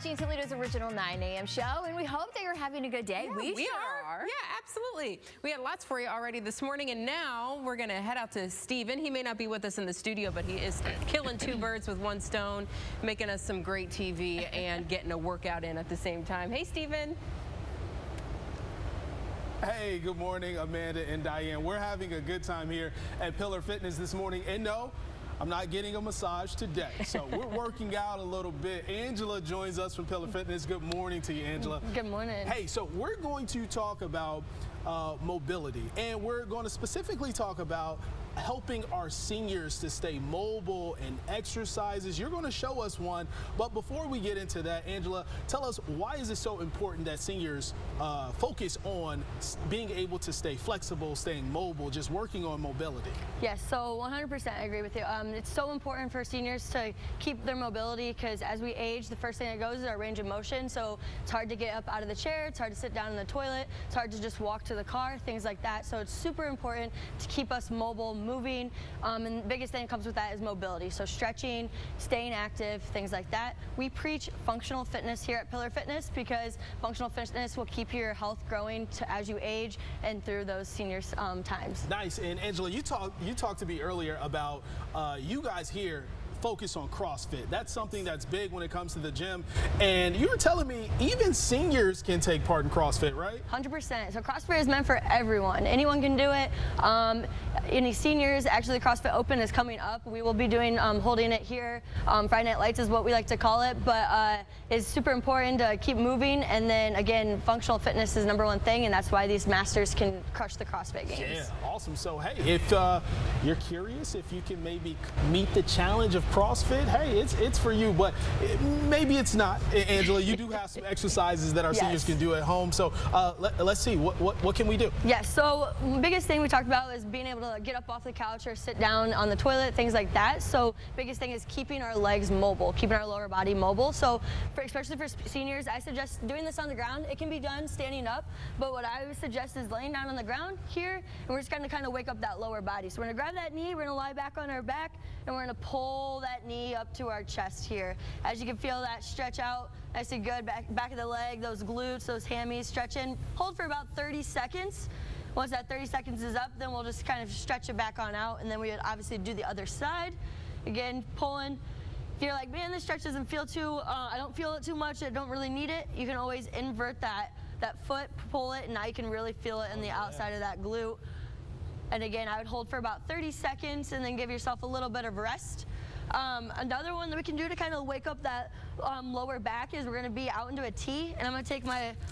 watching Toledo's original 9 a.m. show, and we hope that you're having a good day. Yeah, we sure are. Yeah, absolutely. We had lots for you already this morning, and now we're going to head out to Steven. He may not be with us in the studio, but he is killing two birds with one stone, making us some great TV and getting a workout in at the same time. Hey, Steven. Hey, good morning, Amanda and Diane. We're having a good time here at Pillar Fitness this morning. And no, I'm not getting a massage today. So we're working out a little bit. Angela joins us from Pillar Fitness. Good morning to you, Angela. Good morning. Hey, so we're going to talk about mobility, and we're going to specifically talk about helping our seniors to stay mobile and exercises. You're going to show us one, but before we get into that, Angela, tell us, why is it so important that seniors focus on being able to stay flexible, staying mobile, just working on mobility? Yes, so 100% I agree with you. It's so important for seniors to keep their mobility, because as we age, the first thing that goes is our range of motion. So it's hard to get up out of the chair, it's hard to sit down in the toilet, it's hard to just walk to the car, things like that. So it's super important to keep us mobile, moving, and the biggest thing that comes with that is mobility. So stretching, staying active, things like that. We preach functional fitness here at Pillar Fitness because functional fitness will keep your health growing as you age and through those senior times. Nice. And Angela, you talked to me earlier about you guys here focus on CrossFit. That's something that's big when it comes to the gym. And you were telling me even seniors can take part in CrossFit, right? 100%. So CrossFit is meant for everyone. Anyone can do it. Any seniors, actually CrossFit Open is coming up. We will be doing, holding it here. Friday Night Lights is what we like to call it, but it's super important to keep moving. And then again, functional fitness is #1 thing, and that's why these masters can crush the CrossFit games. Yeah, awesome. So hey, if you're curious if you can maybe meet the challenge of CrossFit, hey, it's for you, but maybe it's not. Angela, you do have some exercises that our seniors can do at home. So let's see, what can we do? Yes, so biggest thing we talked about is being able to get up off the couch or sit down on the toilet, things like that. So biggest thing is keeping our legs mobile, keeping our lower body mobile. So especially for seniors, I suggest doing this on the ground. It can be done standing up, but what I would suggest is laying down on the ground here, and we're just gonna kind of wake up that lower body. So we're gonna grab that knee, we're gonna lie back on our back, and we're gonna pull that knee up to our chest here. As you can feel that stretch out, nice and good, back of the leg, those glutes, those hammies stretching. Hold for about 30 seconds. Once that 30 seconds is up, then we'll just kind of stretch it back on out, and then we would obviously do the other side. Again, pulling. If you're like, man, this stretch doesn't feel too, I don't feel it too much, I don't really need it, you can always invert that foot, pull it, and now you can really feel it in the outside of that glute. And again, I would hold for about 30 seconds and then give yourself a little bit of rest. Another one that we can do to kind of wake up that lower back is we're going to be out into a T, and I'm going to take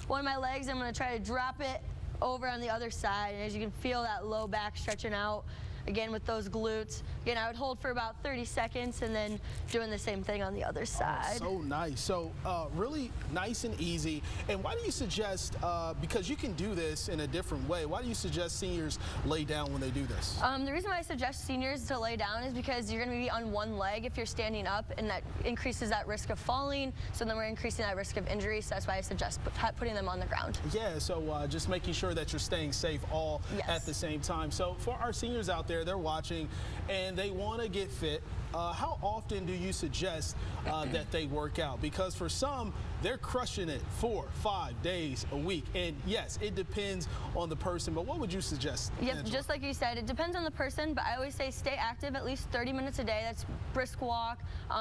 one of my legs and I'm going to try to drop it over on the other side. And as you can feel that low back stretching out, again with those glutes. Again, I would hold for about 30 seconds and then doing the same thing on the other side. Oh, so nice. So really nice and easy. And why do you suggest, because you can do this in a different way, why do you suggest seniors lay down when they do this? The reason why I suggest seniors to lay down is because you're going to be on one leg if you're standing up, and that increases that risk of falling. So then we're increasing that risk of injury. So that's why I suggest putting them on the ground. Yeah, so just making sure that you're staying safe all at the same time. So for our seniors out there, they're watching and they want to get fit. How often do you suggest that they work out? Because for some, they're crushing it 4, 5 days a week. And yes, it depends on the person, but what would you suggest? Yep, Angela? just like you said, it depends on the person, but I always say stay active at least 30 minutes a day. That's brisk walk,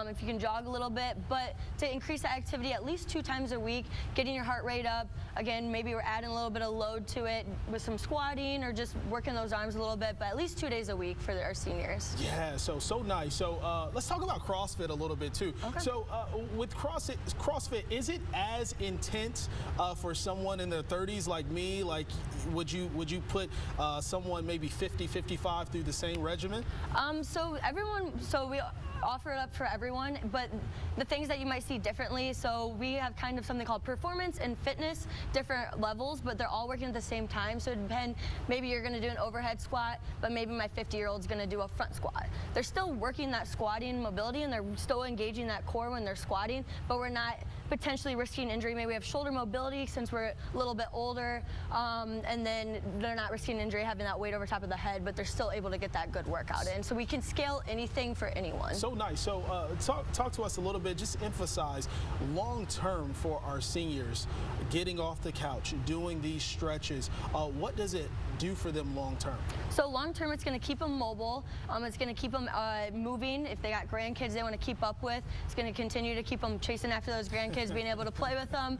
if you can jog a little bit, but to increase that activity at least 2 times a week, getting your heart rate up. Again, maybe we're adding a little bit of load to it with some squatting or just working those arms a little bit, but at least 2 days a week for our seniors. Yeah, so nice. So let's talk about CrossFit a little bit too. Okay. So with CrossFit, is it as intense for someone in their 30s like me? Like, would you put someone maybe 50, 55 through the same regimen? So we offer it up for everyone, but the things that you might see differently, so we have kind of something called performance and fitness, different levels, but they're all working at the same time. So it depends, maybe you're going to do an overhead squat, but maybe my 50-year-old's going to do a front squat. They're still working that squatting mobility, and they're still engaging that core when they're squatting, but we're not potentially risking injury. Maybe we have shoulder mobility since we're a little bit older, and then they're not risking injury having that weight over top of the head, but they're still able to get that good workout in. So we can scale anything for anyone. So nice. So talk to us a little bit, just emphasize long term for our seniors, getting off the couch, doing these stretches. What does it do for them long term? So long term, it's going to keep them mobile. It's going to keep them moving. If they got grandkids they want to keep up with, it's going to continue to keep them chasing after those grandkids, being able to play with them,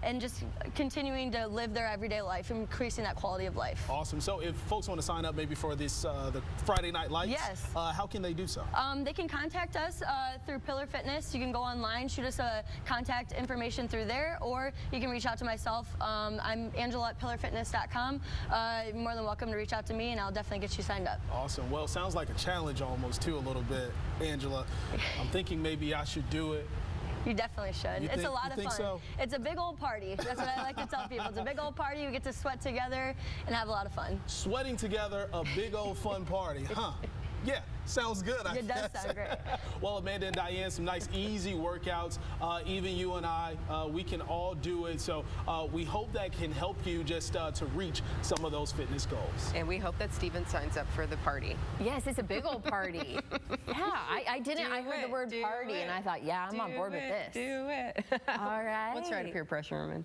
and just continuing to live their everyday life, increasing that quality of life. Awesome. So if folks want to sign up maybe for this the Friday Night Lights, yes, how can they do so? They can contact us through Pillar Fitness. You can go online, shoot us a contact information through there, or you can reach out to myself. I'm Angela at pillarfitness.com. You're more than welcome to reach out to me, and I'll definitely get you signed up. Awesome. Well, sounds like a challenge almost too, a little bit, Angela. I'm thinking maybe I should do it. You definitely should. It's a lot of fun. So? It's a big old party. That's what I like to tell people. It's a big old party. We get to sweat together and have a lot of fun. Sweating together, a big old fun party, huh? Yeah, sounds good. It does sound great. Well, Amanda and Diane, some nice easy workouts. Even you and I, we can all do it. So we hope that can help you just to reach some of those fitness goals. And we hope that Steven signs up for the party. Yes, it's a big old party. Yeah, I didn't. I heard the word party, and I thought, yeah, I'm on board with this. Do it. All right. Let's try to peer pressure him into it.